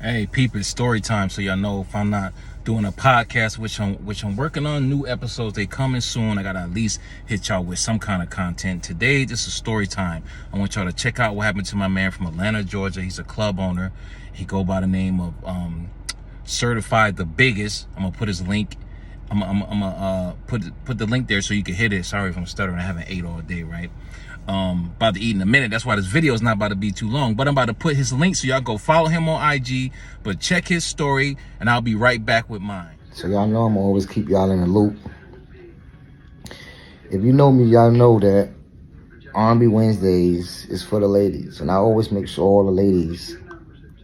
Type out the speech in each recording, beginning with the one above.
Hey, peep, it's story time, so y'all know if I'm not doing a podcast, which I'm working on, new episodes, they coming soon. I gotta at least hit y'all with some kind of content. Today, this is story time. I want y'all to check out what happened to my man from Atlanta, Georgia. He's a club owner. He go by the name of Certified the Biggest. I'm gonna put his link. I'm gonna put the link there so you can hit it. Sorry if I'm stuttering. I haven't ate all day, right? About to eat in a minute. That's why this video is not about to be too long, but I'm about to put his link so y'all go follow him on IG, but check his story and I'll be right back with mine. So y'all know I'm gonna always keep y'all in the loop. If you know me, y'all know that R&B Wednesdays is for the ladies, and I always make sure all the ladies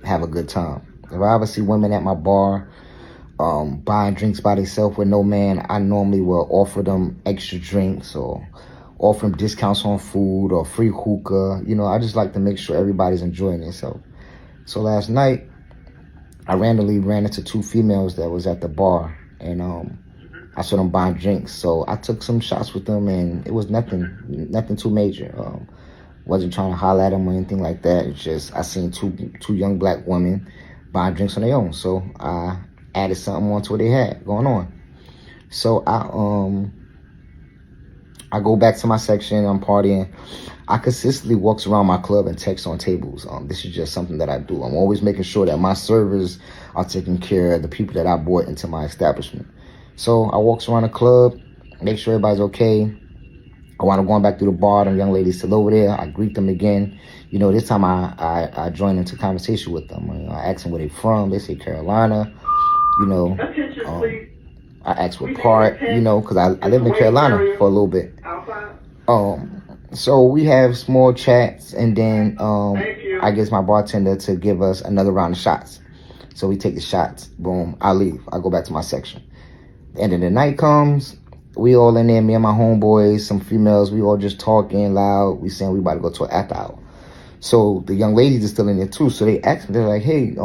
have a good time. If I ever see women at my bar buying drinks by themselves with no man, I normally will offer them extra drinks or offer them discounts on food or free hookah. You know, I just like to make sure everybody's enjoying themselves. So last night, I randomly ran into two females that was at the bar, and I saw them buying drinks. So I took some shots with them, and it was nothing too major. Wasn't trying to holler at them or anything like that. It's just I seen two young black women buying drinks on their own, so I added something onto what they had going on. So I go back to my section. I'm partying. I consistently walks around my club and texts on tables. This is just something that I do. I'm always making sure that my servers are taking care of the people that I brought into my establishment. So I walks around the club, make sure everybody's okay. While I'm going back through the bar, the young ladies still over there. I greet them again. You know, this time I join into conversation with them. You know, I ask them where they from. They say Carolina. You know, I asked what part, you know, because I lived in Carolina for a little bit. So we have small chats, and then I get my bartender to give us another round of shots. So we take the shots. Boom, I leave. I go back to my section. The end of the night comes. We all in there, me and my homeboys, some females, we all just talking loud. We saying we about to go to an after hour. So the young ladies are still in there too. So they asked me, they're like, hey,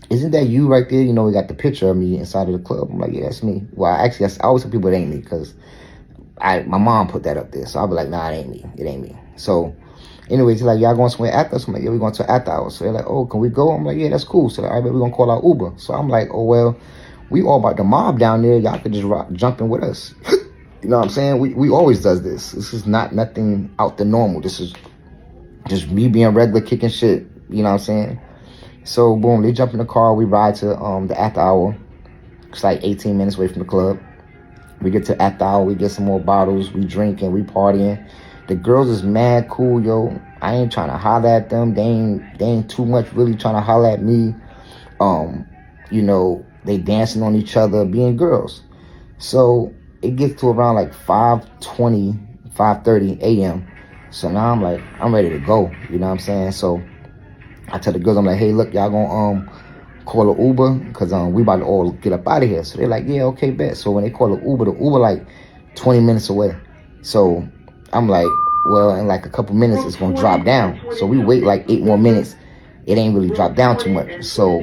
isn't that you right there? You know, we got the picture of me inside of the club. I'm like, yeah, that's me. Well, actually, I always tell people it ain't me because my mom put that up there. So I'll be like, nah, it ain't me. It ain't me. So anyways, he's like, y'all going somewhere after us? I'm like, yeah, we're going to after hours. So they're like, oh, can we go? I'm like, yeah, that's cool. So all right, we're going to call out Uber. So I'm like, oh, well, we all about the mob down there. Y'all could just jump in with us. You know what I'm saying? We always does this. This is not nothing out the normal. This is just me being regular, kicking shit. You know what I'm saying? So boom, they jump in the car. We ride to the after hour. It's like 18 minutes away from the club. We get to after hour. We get some more bottles. We drinking. We partying. The girls is mad cool, yo. I ain't trying to holler at them. They ain't too much really trying to holler at me. You know, they dancing on each other, being girls. So it gets to around like 5:20, 5:30 a.m. So now I'm like, I'm ready to go. You know what I'm saying? So I tell the girls, I'm like, hey, look, y'all gonna call an Uber because we about to all get up out of here. So they're like, yeah, okay, bet. So when they call an Uber, the Uber like 20 minutes away. So I'm like, well, in like a couple minutes, it's gonna drop down. So we wait like 8 more minutes. It ain't really dropped down too much. So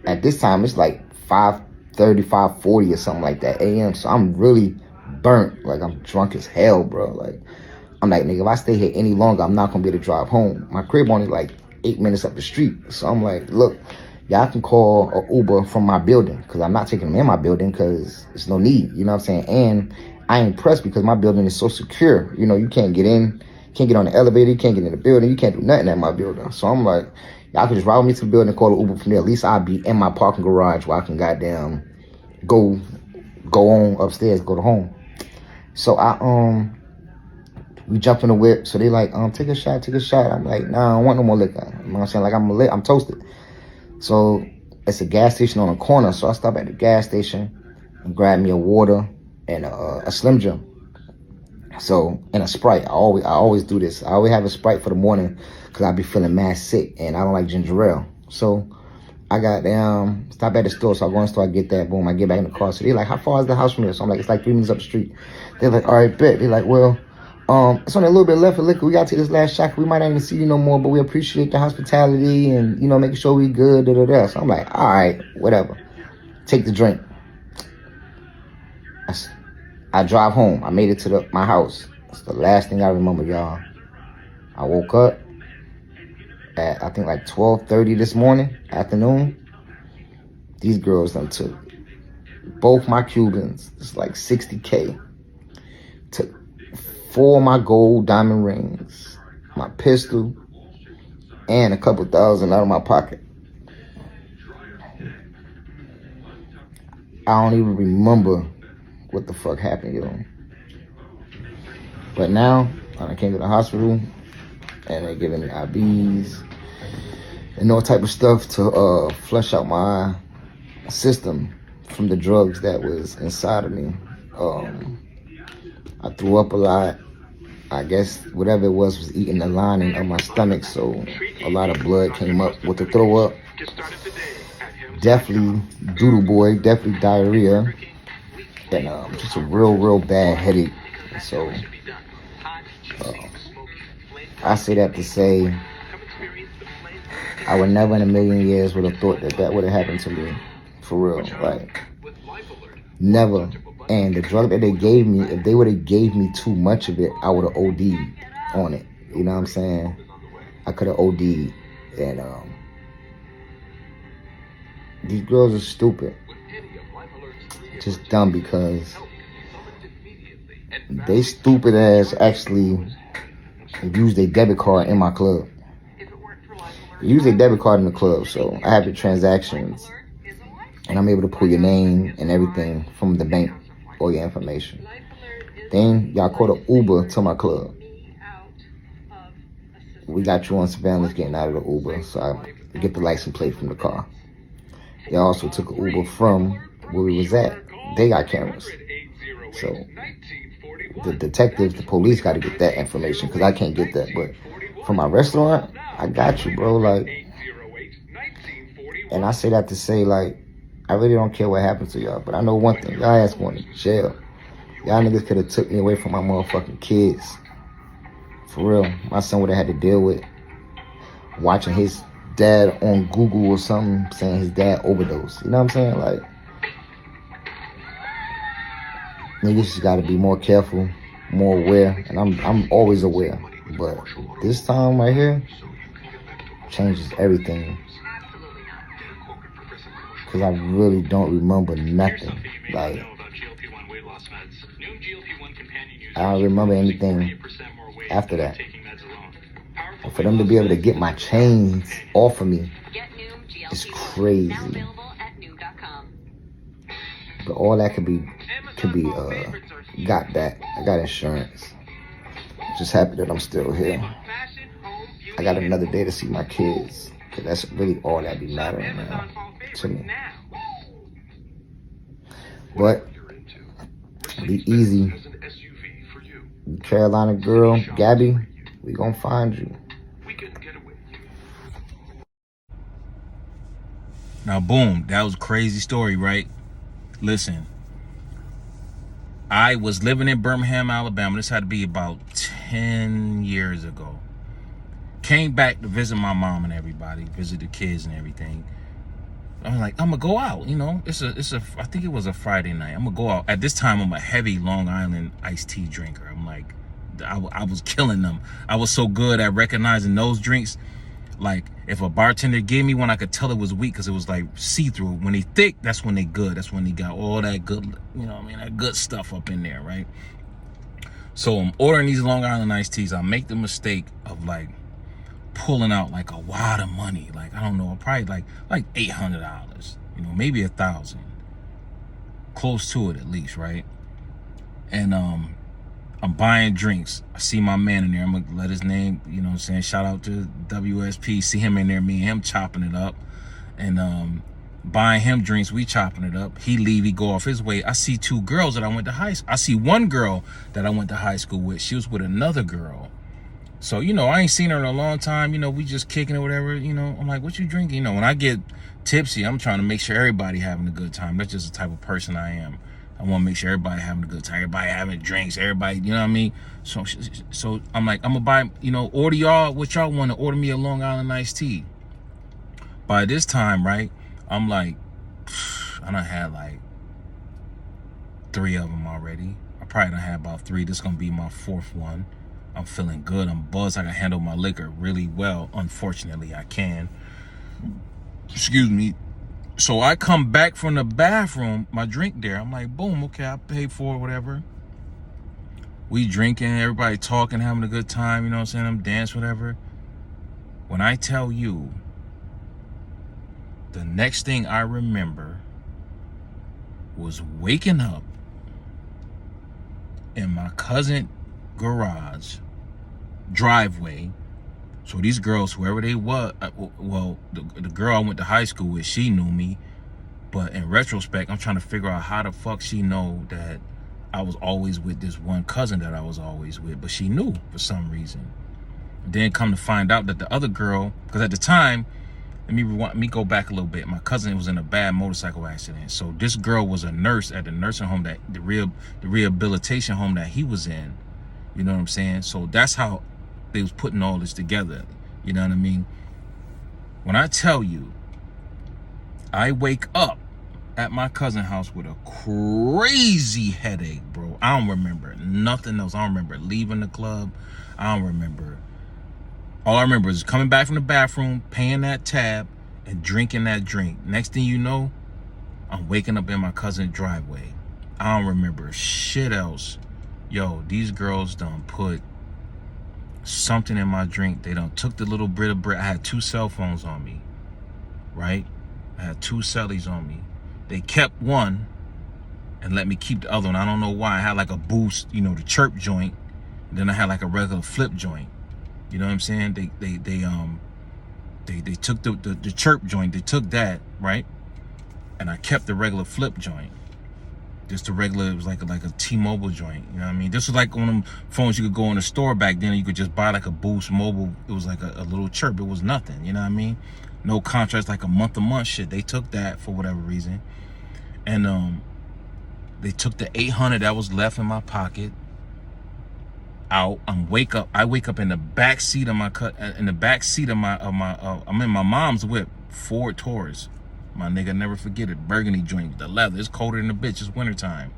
at this time, it's like 5:30, 5:40 or something like that a.m. So I'm really burnt. Like, I'm drunk as hell, bro. Like, I'm like, nigga, if I stay here any longer, I'm not gonna be able to drive home. My crib only like 8 minutes up the street. So I'm like, look, y'all can call an Uber from my building because I'm not taking them in my building because there's no need. You know what I'm saying? And I ain't pressed because my building is so secure. You know, you can't get in, can't get on the elevator, you can't get in the building, you can't do nothing at my building. So I'm like, y'all can just ride me to the building and call an Uber from there. At least I'll be in my parking garage where I can goddamn go on upstairs, go to home. So we jump in the whip. So they like, take a shot. I'm like, nah, I don't want no more liquor. You know what I'm saying? Like, I'm toasted. So it's a gas station on a corner. So I stop at the gas station and grab me a water and a Slim Jim. So, and a Sprite. I always do this. I always have a Sprite for the morning because I be feeling mad sick and I don't like ginger ale. So I got stop at the store. So I go in the store, I get that. Boom, I get back in the car. So they're like, how far is the house from here? So I'm like, it's like 3 minutes up the street. They're like, all right, bet. They're like, well, it's only a little bit left of liquor. We got to take this last shot. We might not even see you no more, but we appreciate the hospitality and, you know, making sure we good. So I'm like, all right, whatever. Take the drink. I drive home. I made it to my house. That's the last thing I remember, y'all. I woke up. at I think like 12:30 this afternoon. These girls done took both my Cubans. It's like 60K. Took 4 of my gold diamond rings, my pistol, and a couple thousand out of my pocket. I don't even remember what the fuck happened, yo. But now, I came to the hospital, and they're giving me IVs and all type of stuff to flush out my system from the drugs that was inside of me. I threw up a lot. I guess whatever it was eating the lining of my stomach, so a lot of blood came up with the throw up. Definitely doodle boy, definitely diarrhea, and just a real bad headache. So I say that to say I would never in a million years would have thought that would have happened to me, for real, like never. And the drug that they gave me, if they would have gave me too much of it, I would have OD'd on it. You know what I'm saying? I could have OD'd. And these girls are stupid. Just dumb because they stupid ass actually use their debit card in my club. Use their debit card in the club, so I have the transactions and I'm able to pull your name and everything from the bank, all your information. Then y'all called an Uber to my club. We got you on surveillance getting out of the Uber, so I get the license plate from the car. Y'all also took an Uber from where we was at. They got cameras. So the detectives, the police got to get that information because I can't get that. But from my restaurant, I got you, bro. Like, and I say that to say, like, I really don't care what happens to y'all, but I know one thing. Y'all ass going to jail. Y'all niggas could have took me away from my motherfucking kids. For real. My son would have had to deal with watching his dad on Google or something saying his dad overdosed. You know what I'm saying? Like, niggas just got to be more careful, more aware. And I'm always aware. But this time right here changes everything. Because I really don't remember nothing. Like, I don't remember anything after that. And for them to be able to get my chains off of me is crazy. But all that could be got that. I got insurance. Just happy that I'm still here. I got another day to see my kids. Cause that's really all that be mattering now to me. But be easy. Carolina girl, Gabby, we gonna find you. Now, boom, that was a crazy story, right? Listen, I was living in Birmingham, Alabama. This had to be about 10 years ago. Came back to visit my mom and everybody, visit the kids and everything. I'm like, I'm gonna go out, you know. I think it was a Friday night. I'm gonna go out. At this time, I'm a heavy Long Island iced tea drinker. I'm like, I was killing them. I was so good at recognizing those drinks. Like, if a bartender gave me one, I could tell it was weak because it was like see-through. When they thick, that's when they good. That's when they got all that good, you know what I mean, that good stuff up in there, right? So I'm ordering these Long Island iced teas. I make the mistake of like pulling out like a wad of money. Like, I don't know, probably like $800, you know, maybe 1,000. Close to it at least, right? And I'm buying drinks. I see my man in there. I'm gonna let his name, you know what I'm saying, shout out to WSP. See him in there, me and him chopping it up. And buying him drinks, we chopping it up. He leave, he go off his way. I see 2 girls that I went to high school. I see one girl that I went to high school with. She was with another girl. So, you know, I ain't seen her in a long time. You know, we just kicking or whatever, you know. I'm like, what you drinking? You know, when I get tipsy, I'm trying to make sure everybody having a good time. That's just the type of person I am. I want to make sure everybody having a good time. Everybody having drinks. Everybody, you know what I mean? So I'm like, I'm going to buy, you know, order y'all what y'all want to order me a Long Island iced tea. By this time, right, I'm like, I done had like 3 of them already. I probably done had about 3. This is going to be my 4th one. I'm feeling good. I'm buzzed. I can handle my liquor really well. Unfortunately, I can. Excuse me. So I come back from the bathroom, my drink there. I'm like, boom, okay, I paid for it, whatever. We drinking, everybody talking, having a good time, you know what I'm saying? I'm dancing, whatever. When I tell you, the next thing I remember was waking up in my cousin's garage, driveway. So these girls, whoever they were, well, the girl I went to high school with, she knew me. But in retrospect, I'm trying to figure out how the fuck she know that I was always with this one cousin that I was always with. But she knew for some reason. Then come to find out that the other girl, because at the time, let me go back a little bit. My cousin was in a bad motorcycle accident. So this girl was a nurse at the nursing home, that the rehabilitation home that he was in. You know what I'm saying? So that's how they was putting all this together. You know what I mean? When I tell you, I wake up at my cousin's house with a crazy headache, bro. I don't remember nothing else. I don't remember leaving the club. I don't remember. All I remember is coming back from the bathroom, paying that tab, and drinking that drink. Next thing you know, I'm waking up in my cousin's driveway. I don't remember shit else. Yo, these girls done put something in my drink. They done took the little bit of bread. I had 2 cell phones on me, right? I had 2 cellies on me. They kept one and let me keep the other one. I don't know why. I had like a Boost, you know, the chirp joint. And then I had like a regular flip joint. You know what I'm saying? They took the chirp joint. They took that, right? And I kept the regular flip joint. Just the regular, it was like a T-Mobile joint. You know what I mean? This was like one of them phones you could go in the store back then. You could just buy like a Boost Mobile. It was like a little chirp. It was nothing. You know what I mean? No contrast, like a month shit. They took that for whatever reason. And they took the 800 that was left in my pocket out. I wake up in the back seat of my I'm in my mom's whip, Ford Taurus. My nigga, never forget it. Burgundy joint with the leather. It's colder than the bitch. It's wintertime.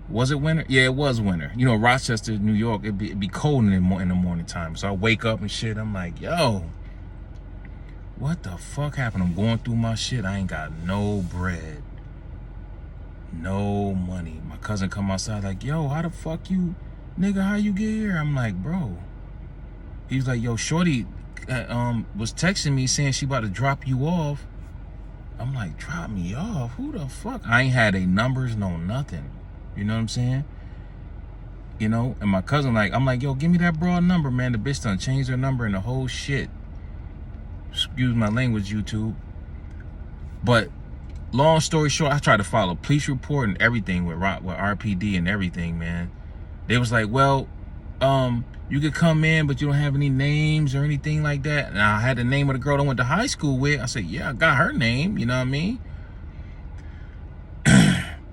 Was it winter? Yeah, it was winter. You know, Rochester, New York, it'd be cold in the morning time. So I wake up and shit. I'm like, yo, what the fuck happened? I'm going through my shit. I ain't got no bread, no money. My cousin come outside like, yo, how the fuck you, nigga, how you get here? I'm like, bro. He was like, yo, shorty was texting me saying she about to drop you off. I'm like, drop me off? Who the fuck? I ain't had a numbers, no nothing. You know what I'm saying? You know, and my cousin like, I'm like, yo, give me that broad number, man. The bitch done changed her number and the whole shit. Excuse my language, YouTube. But long story short, I tried to file a police report and everything with RPD and everything, man. They was like, well, you could come in, but you don't have any names or anything like that. And I had the name of the girl I went to high school with. I said, yeah, I got her name. You know what I mean?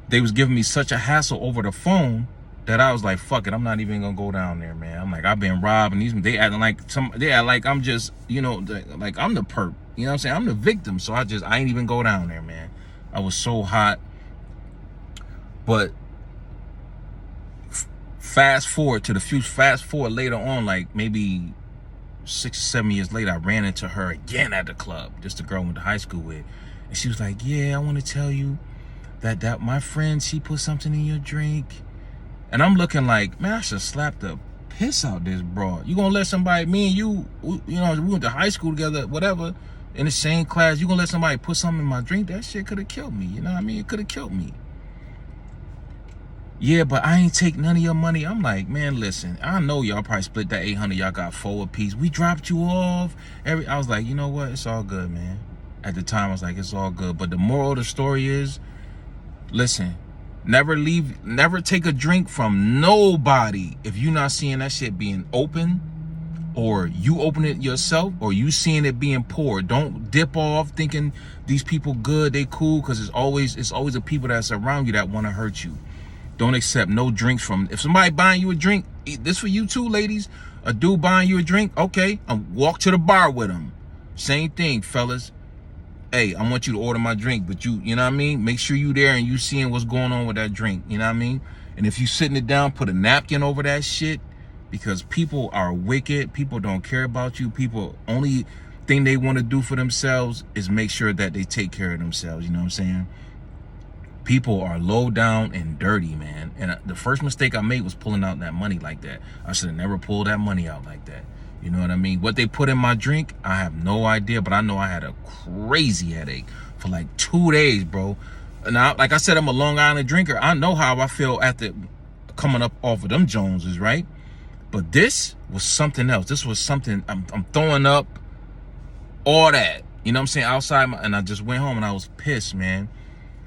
They was giving me such a hassle over the phone that I was like, fuck it, I'm not even gonna go down there, man. I'm like, I've been robbed, and they act like I'm just, you know, like I'm the perp. You know what I'm saying? I'm the victim. So I ain't even go down there, man. I was so hot. But fast forward later on, like maybe 6 or 7 years later, I ran into her again at the club. Just the girl I went to high school with. And she was like, yeah, I want to tell you that my friend, she put something in your drink. And I'm looking like, man, I should slap the piss out this broad. You gonna let somebody, me and you know, we went to high school together, whatever, in the same class, you gonna let somebody put something in my drink? That shit could have killed me. You know what I mean? It could have killed me. Yeah, but I ain't take none of your money. I'm like, man, listen, I know y'all probably split that 800. Y'all got 4 apiece. We dropped you off. I was like, you know what? It's all good, man. At the time, I was like, it's all good. But the moral of the story is, listen, never take a drink from nobody if you're not seeing that shit being open, or you open it yourself, or you seeing it being poured. Don't dip off thinking these people good, they cool, because it's always the people that's around you that want to hurt you. Don't accept no drinks from, if somebody buying you a drink, this for you too, ladies. A dude buying you a drink, okay, walk to the bar with him. Same thing, fellas. Hey, I want you to order my drink, but you know what I mean? Make sure you there and you seeing what's going on with that drink, you know what I mean? And if you sitting it down, put a napkin over that shit. because people are wicked. People don't care about you. People only thing they want to do for themselves is make sure that they take care of themselves. You know what I'm saying? People are low down and dirty, man. And the first mistake I made was pulling out that money like that. I should have never pulled that money out like that. You know what I mean? What they put in my drink, I have no idea, but I know I had a crazy headache for like 2 days, bro. And like I said, I'm a Long Island drinker. I know how I feel after coming up off of them Joneses, right? But this was something else. This was something, I'm throwing up, all that. You know what I'm saying? Outside, and I just went home and I was pissed, man.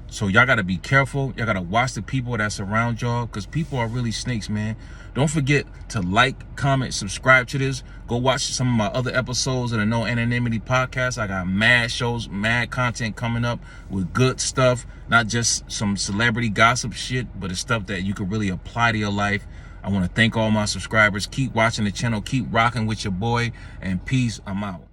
So y'all got to be careful. Y'all got to watch the people that surround y'all, because people are really snakes, man. Don't forget to like, comment, subscribe to this. Go watch some of my other episodes of the No Anonymity podcast. I got mad shows, mad content coming up with good stuff. Not just some celebrity gossip shit, but it's stuff that you could really apply to your life. I want to thank all my subscribers. Keep watching the channel. Keep rocking with your boy. And peace. I'm out.